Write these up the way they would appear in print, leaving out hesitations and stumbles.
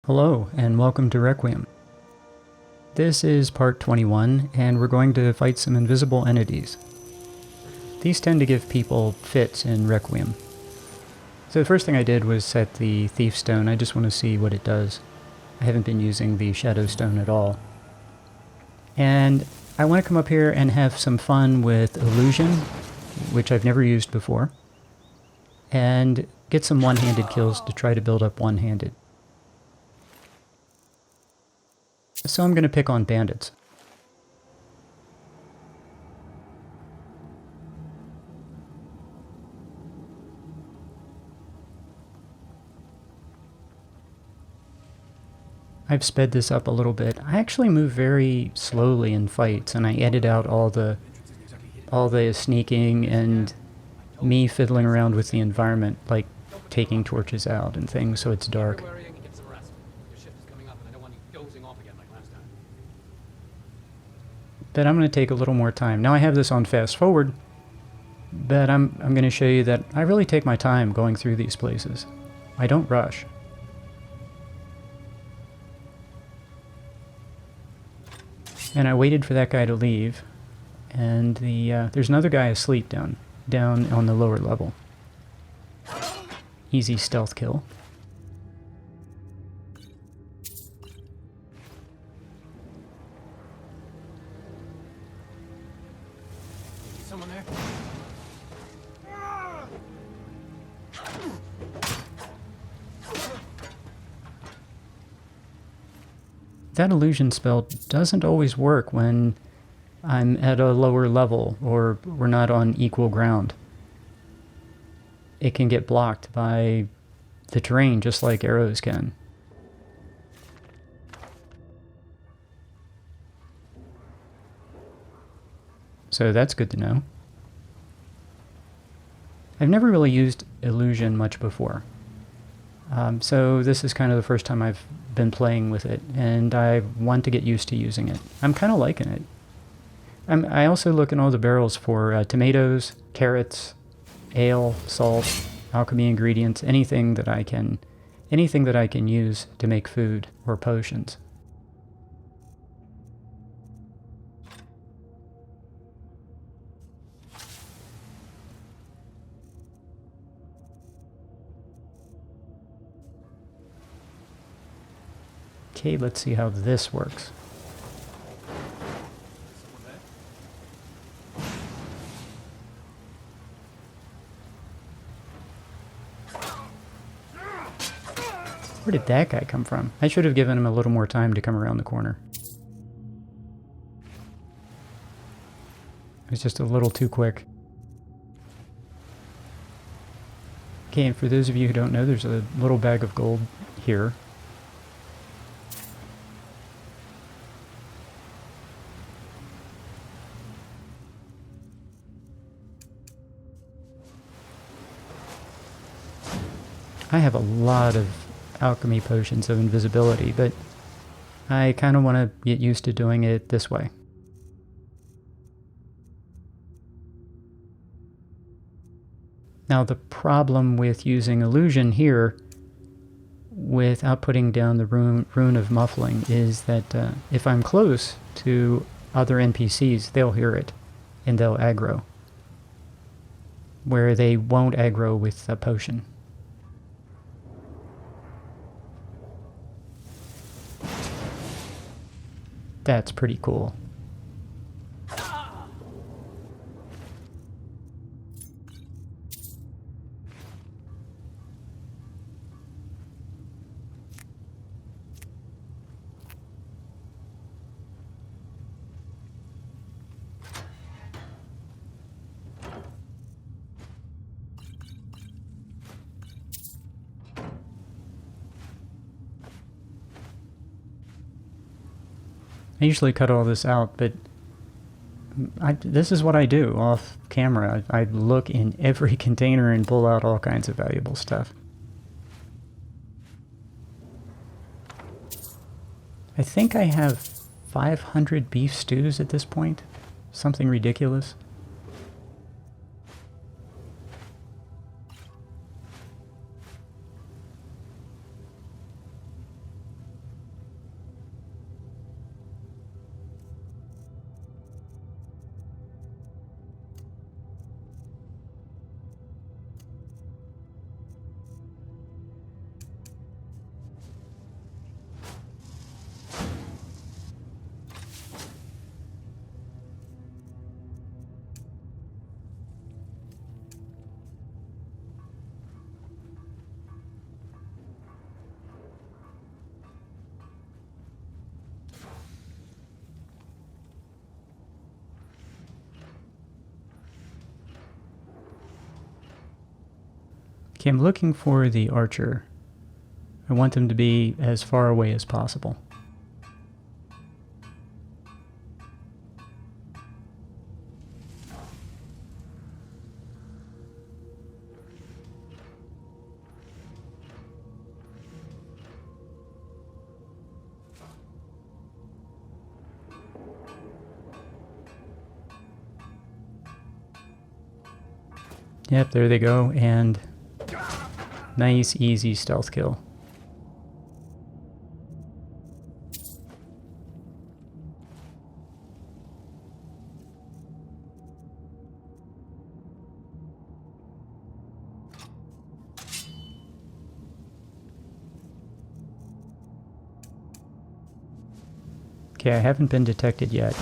Hello, and welcome to Requiem. This is part 21, and we're going to fight some invisible entities. These tend to give people fits in Requiem. So the first thing I did was set the Thief Stone. I just want to see what it does. I haven't been using the Shadow Stone at all. And I want to come up here and have some fun with Illusion, which I've never used before, and get some one-handed kills to try to build up one-handed. So I'm going to pick on bandits. I've sped this up a little bit. I actually move very slowly in fights, and I edit out all the sneaking and me fiddling around with the environment, like taking torches out and things so it's dark. But I'm going to take a little more time. Now I have this on fast forward, but I'm going to show you that I really take my time going through these places. I don't rush. And I waited for that guy to leave, and there's another guy asleep down on the lower level. Easy stealth kill. Someone there? That illusion spell doesn't always work when I'm at a lower level or we're not on equal ground. It can get blocked by the terrain just like arrows can. So that's good to know. I've never really used illusion much before. So this is kind of the first time I've been playing with it, and I want to get used to using it. I'm kind of liking it. I also look in all the barrels for tomatoes, carrots, ale, salt, alchemy ingredients, anything that I can use to make food or potions. Okay, let's see how this works. Where did that guy come from? I should have given him a little more time to come around the corner. It was just a little too quick. Okay, and for those of you who don't know, there's a little bag of gold here. I have a lot of alchemy potions of invisibility, but I kind of want to get used to doing it this way. Now the problem with using illusion here without putting down the rune of muffling is that if I'm close to other NPCs, they'll hear it and they'll aggro, where they won't aggro with a potion. That's pretty cool. I usually cut all this out, but this is what I do off camera. I look in every container and pull out all kinds of valuable stuff. I think I have 500 beef stews at this point. Something ridiculous. Okay, I'm looking for the archer. I want them to be as far away as possible. Yep, there they go, and nice, easy stealth kill. Okay, I haven't been detected yet.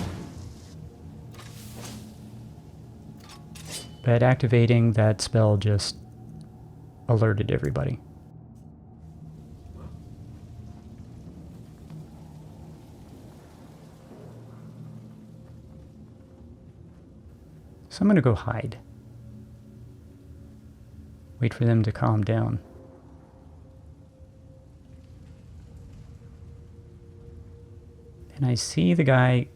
But activating that spell just alerted everybody. So I'm going to go hide. Wait for them to calm down. And I see the guy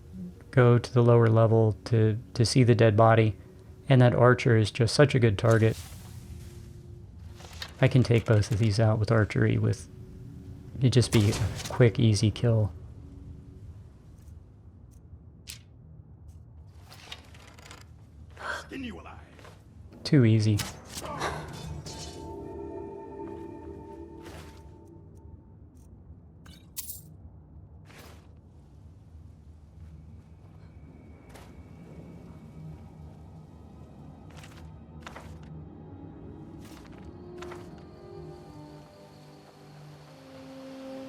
go to the lower level to see the dead body. And that archer is just such a good target. I can take both of these out with archery with... It'd just be a quick, easy kill. Too easy.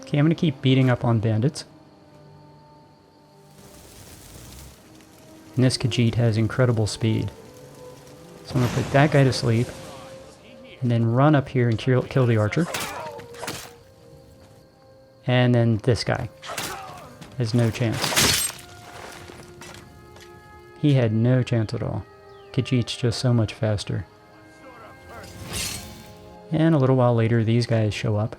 Okay, I'm going to keep beating up on bandits. And this Khajiit has incredible speed. So I'm going to put that guy to sleep. And then run up here and kill the archer. And then this guy has no chance. He had no chance at all. Khajiit's just so much faster. And a little while later, these guys show up.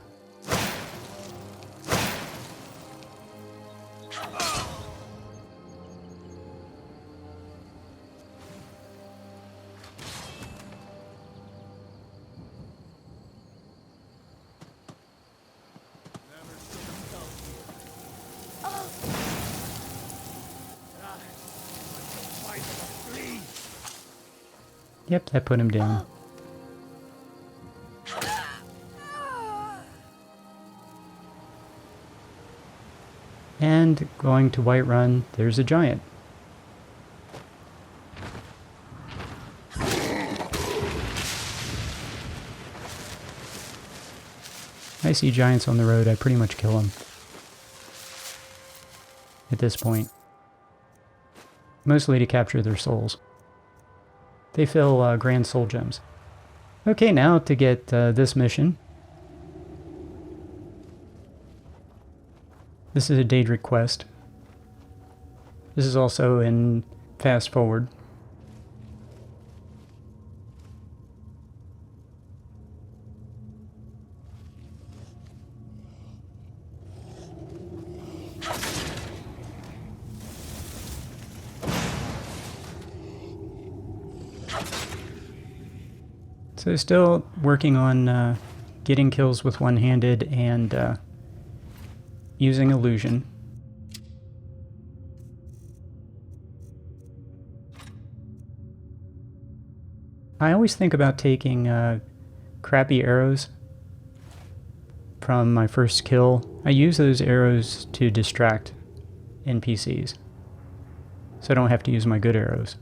Yep, that put him down. And going to Whiterun, there's a giant. I see giants on the road, I pretty much kill them. At this point. Mostly to capture their souls. They fill grand soul gems. Okay, now to get this mission. This is a Daedric quest. This is also in fast forward. So still working on getting kills with one-handed and using illusion. I always think about taking crappy arrows from my first kill. I use those arrows to distract NPCs, so I don't have to use my good arrows.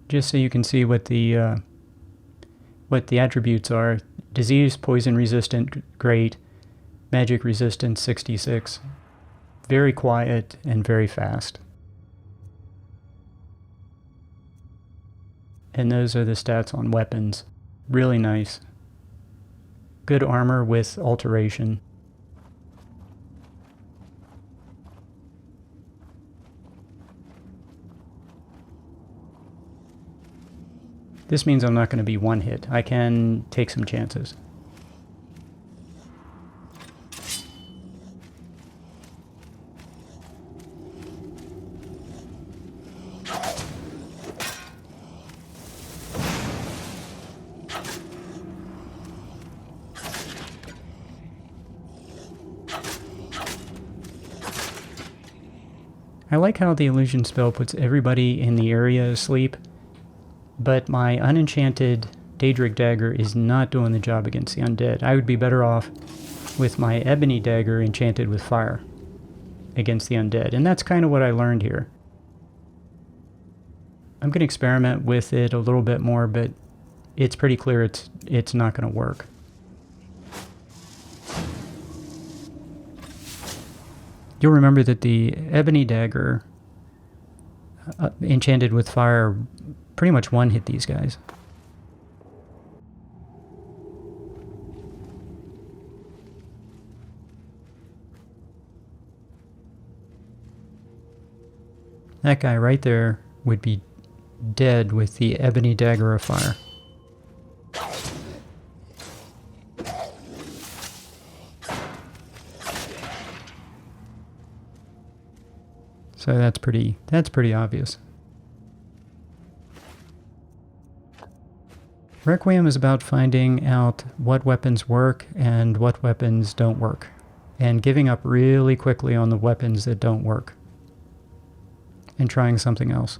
Just so you can see what the what the attributes are. Disease, poison resistant, great. Magic resistance, 66. Very quiet and very fast. And those are the stats on weapons. Really nice. Good armor with alteration. This means I'm not going to be one hit. I can take some chances. I like how the illusion spell puts everybody in the area asleep, but my unenchanted Daedric dagger is not doing the job against the undead. I would be better off with my ebony dagger enchanted with fire against the undead, and that's kind of what I learned here. I'm going to experiment with it a little bit more, but it's pretty clear it's not going to work. You'll remember that the ebony dagger enchanted with fire pretty much one-hit these guys. That guy right there would be dead with the ebony dagger of fire. So that's pretty obvious. Requiem is about finding out what weapons work and what weapons don't work, and giving up really quickly on the weapons that don't work, and trying something else.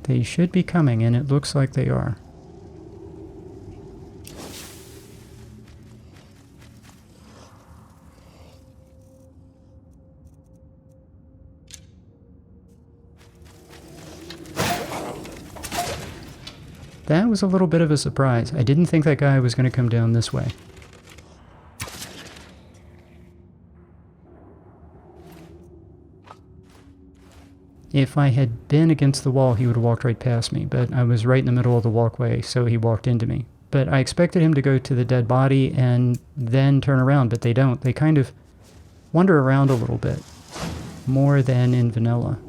They should be coming, and it looks like they are. That was a little bit of a surprise. I didn't think that guy was going to come down this way. If I had been against the wall, he would have walked right past me, but I was right in the middle of the walkway, so he walked into me. But I expected him to go to the dead body and then turn around, but they don't. They kind of wander around a little bit, more than in vanilla.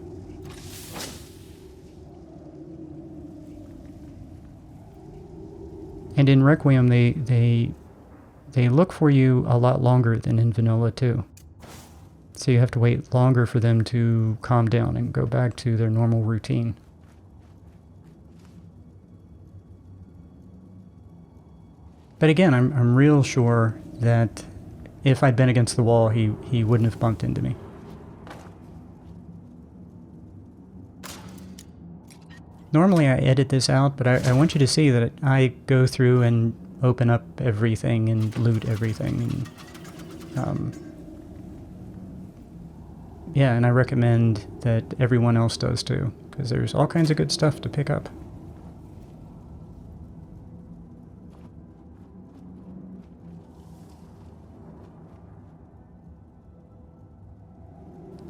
And in Requiem, they look for you a lot longer than in vanilla, too. So you have to wait longer for them to calm down and go back to their normal routine. But again, I'm real sure that if I'd been against the wall, he wouldn't have bumped into me. Normally I edit this out, but I want you to see that I go through and open up everything and loot everything. And, yeah, and I recommend that everyone else does too, because there's all kinds of good stuff to pick up.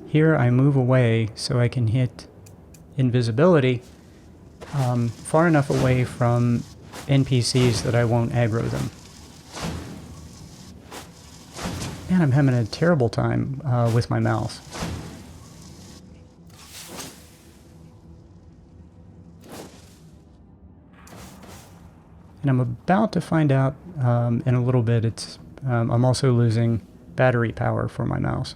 Here I move away so I can hit invisibility far enough away from NPCs that I won't aggro them. Man, I'm having a terrible time with my mouse. And I'm about to find out in a little bit, I'm also losing battery power for my mouse.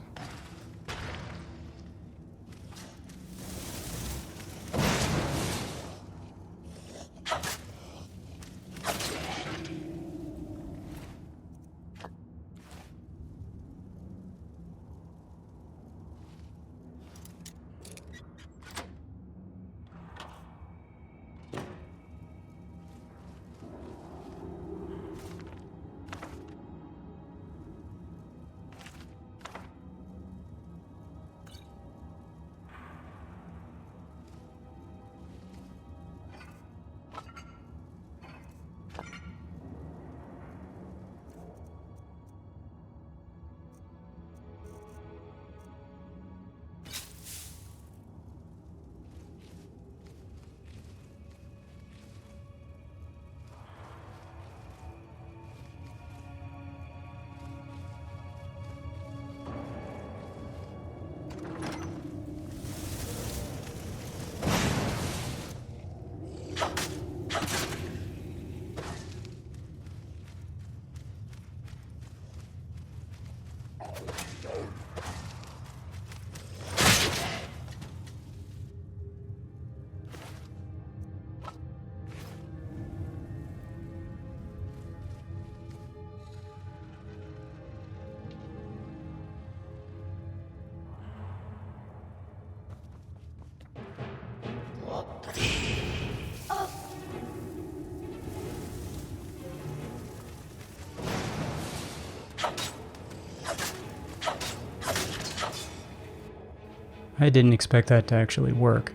I didn't expect that to actually work.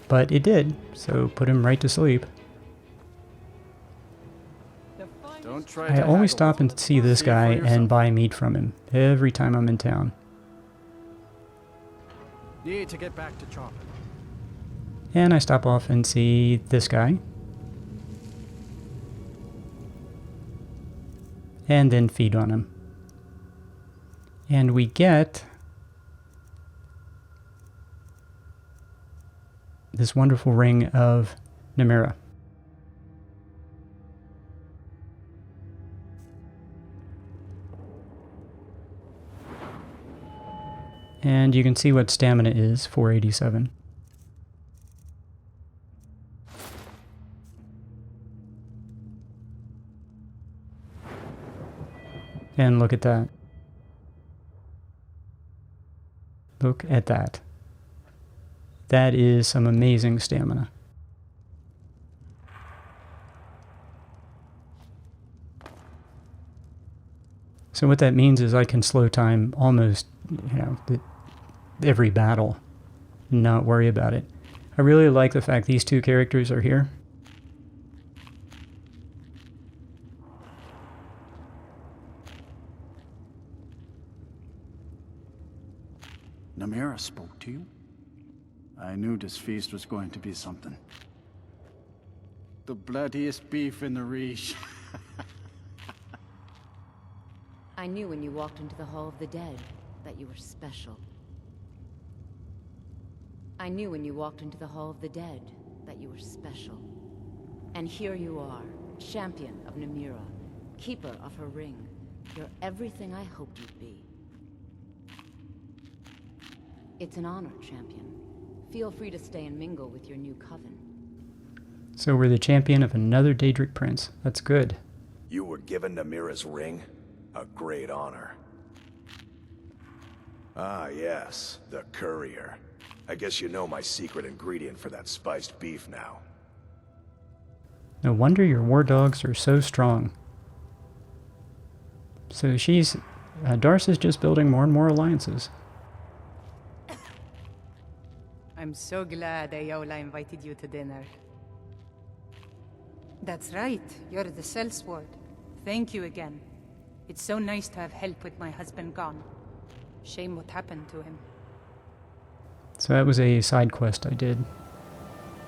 But it did, so put him right to sleep. Don't try I to always haggle stop with and see this See for guy yourself. and buy meat from him every time I'm in town. Need to get back to chopping. And I stop off and see this guy. And then feed on him. And we get this wonderful ring of Namira. And you can see what stamina is, 487. And look at that. Look at that. That is some amazing stamina. So what that means is I can slow time almost, every battle and not worry about it. I really like the fact these two characters are here. Namira spoke to you? I knew this feast was going to be something. The bloodiest beef in the Reach. I knew when you walked into the Hall of the Dead that you were special. I knew when you walked into the Hall of the Dead that you were special. And here you are, champion of Namira, keeper of her ring. You're everything I hoped you'd be. It's an honor, champion. Feel free to stay and mingle with your new coven. So we're the champion of another Daedric prince. That's good. You were given Namira's ring? A great honor. Ah, yes, the courier. I guess you know my secret ingredient for that spiced beef now. No wonder your war dogs are so strong. So Darce is just building more and more alliances. I'm so glad Ayola invited you to dinner. That's right, you're the sellsword. Thank you again. It's so nice to have help with my husband gone. Shame what happened to him. So that was a side quest I did.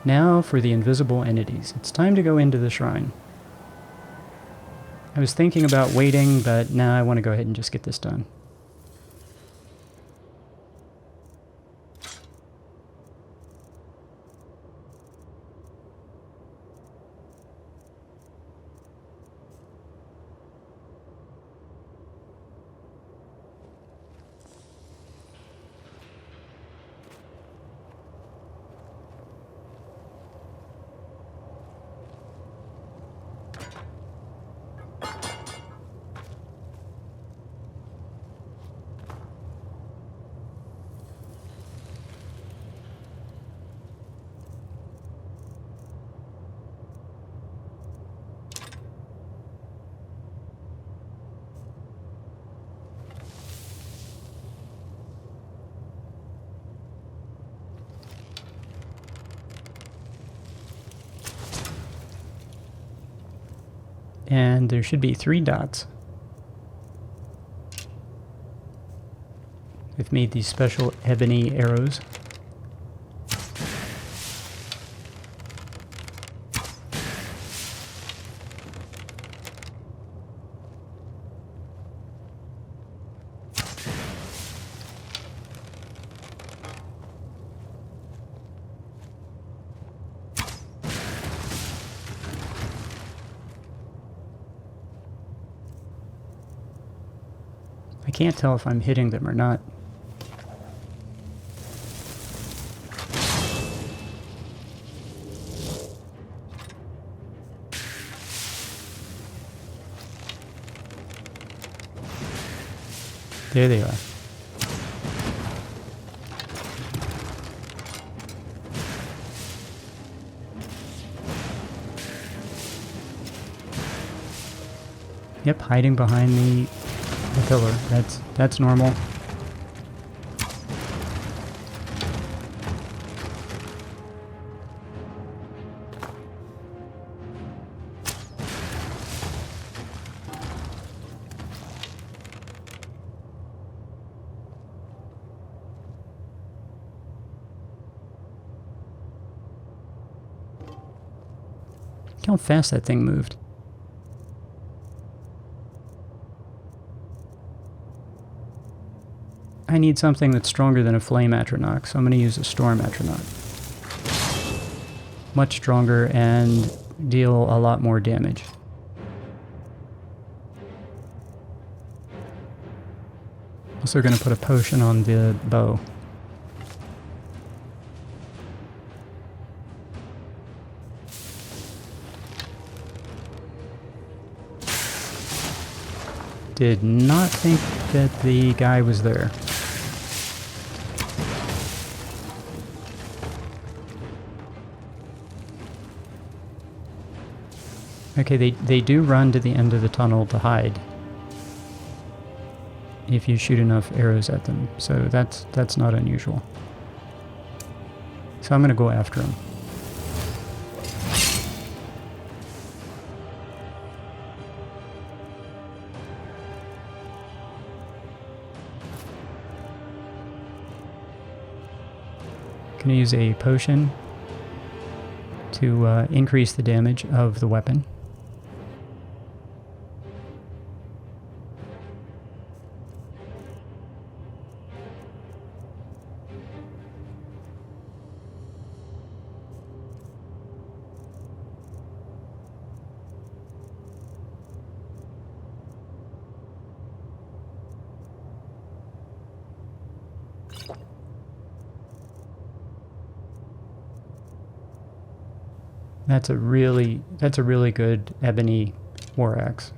Now for the invisible entities. It's time to go into the shrine. I was thinking about waiting, but now I want to go ahead and just get this done. And there should be 3 dots. I've made these special ebony arrows. I can't tell if I'm hitting them or not. There they are. Yep, hiding behind the pillar. That's normal. Look how fast that thing moved. I need something that's stronger than a Flame Atronach, so I'm going to use a Storm Atronach. Much stronger and deal a lot more damage. Also going to put a potion on the bow. Did not think that the guy was there. Okay, they do run to the end of the tunnel to hide if you shoot enough arrows at them, so that's not unusual. So I'm going to go after him. Going to use a potion to increase the damage of the weapon. That's a really good ebony war axe.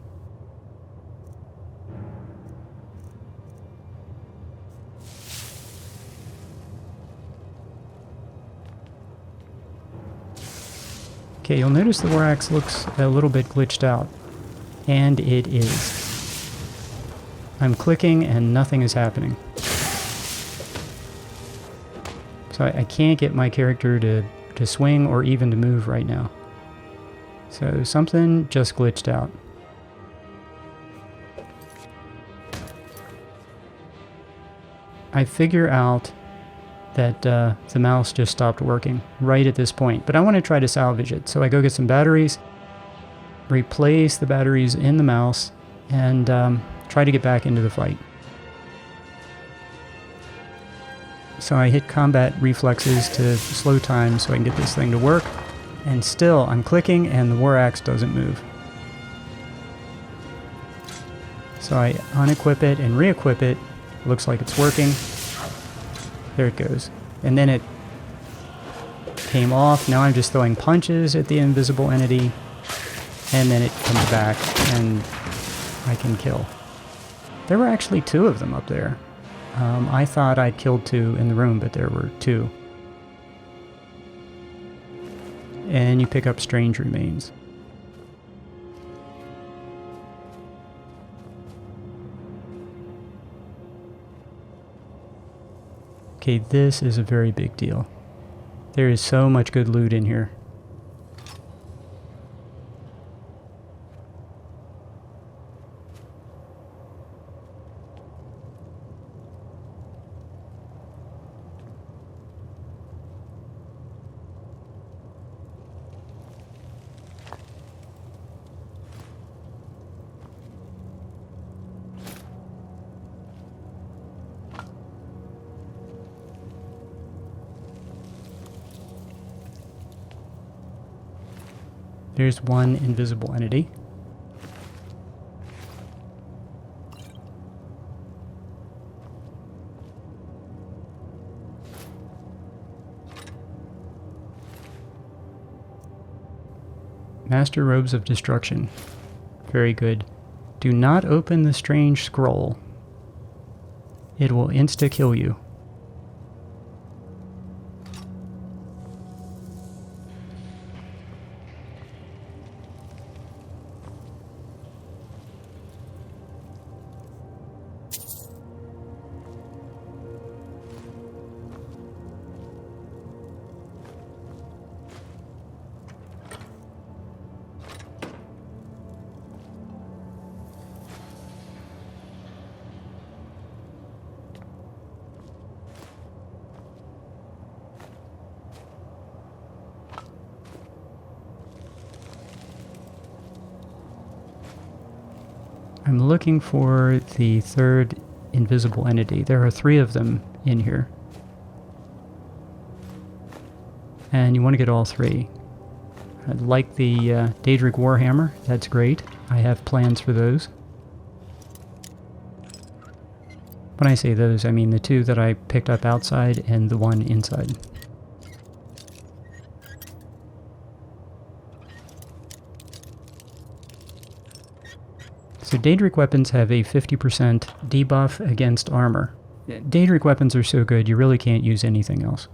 Okay, you'll notice the war axe looks a little bit glitched out, and it is. I'm clicking and nothing is happening. So I can't get my character to swing or even to move right now. So something just glitched out. I figure out that the mouse just stopped working right at this point, but I want to try to salvage it. So I go get some batteries, replace the batteries in the mouse, and try to get back into the fight. So I hit combat reflexes to slow time so I can get this thing to work. And still, I'm clicking and the war axe doesn't move. So I unequip it and re-equip it. Looks like it's working. There it goes. And then it came off. Now I'm just throwing punches at the invisible entity. And then it comes back and I can kill. There were actually 2 of them up there. I thought I'd killed 2 in the room, but there were 2. And you pick up strange remains. Okay, this is a very big deal. There is so much good loot in here. There's one invisible entity. Master Robes of Destruction. Very good. Do not open the strange scroll. It will insta-kill you. I'm looking for the third invisible entity. There are 3 of them in here. And you want to get all 3. I like the Daedric Warhammer. That's great. I have plans for those. When I say those, I mean the 2 that I picked up outside and the 1 inside. So Daedric weapons have a 50% debuff against armor. Daedric weapons are so good, you really can't use anything else.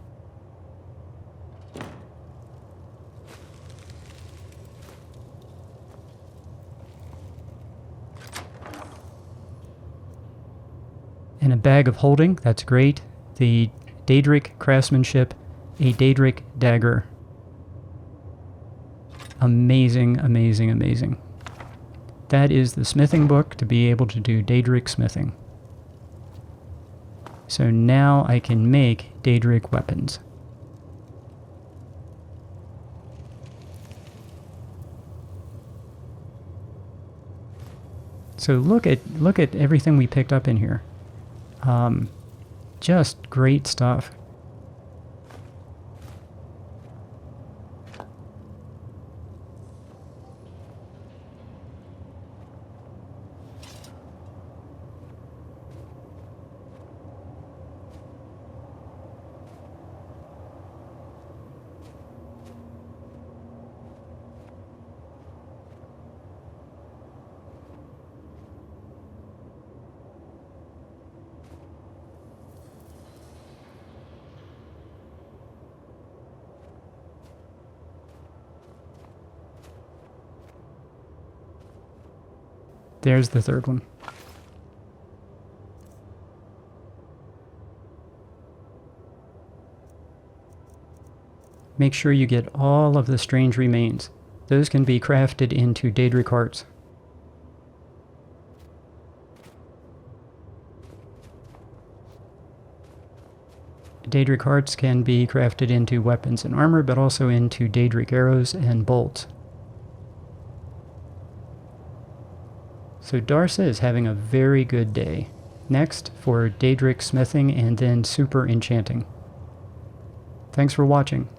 And a bag of holding, that's great. The Daedric craftsmanship, a Daedric dagger. Amazing, amazing, amazing. That is the smithing book to be able to do Daedric smithing. So now I can make Daedric weapons. So look at everything we picked up in here. Just great stuff. There's the third one. Make sure you get all of the strange remains. Those can be crafted into Daedric hearts. Daedric hearts can be crafted into weapons and armor, but also into Daedric arrows and bolts. So Darsa is having a very good day. Next, for Daedric smithing and then super enchanting. Thanks for watching.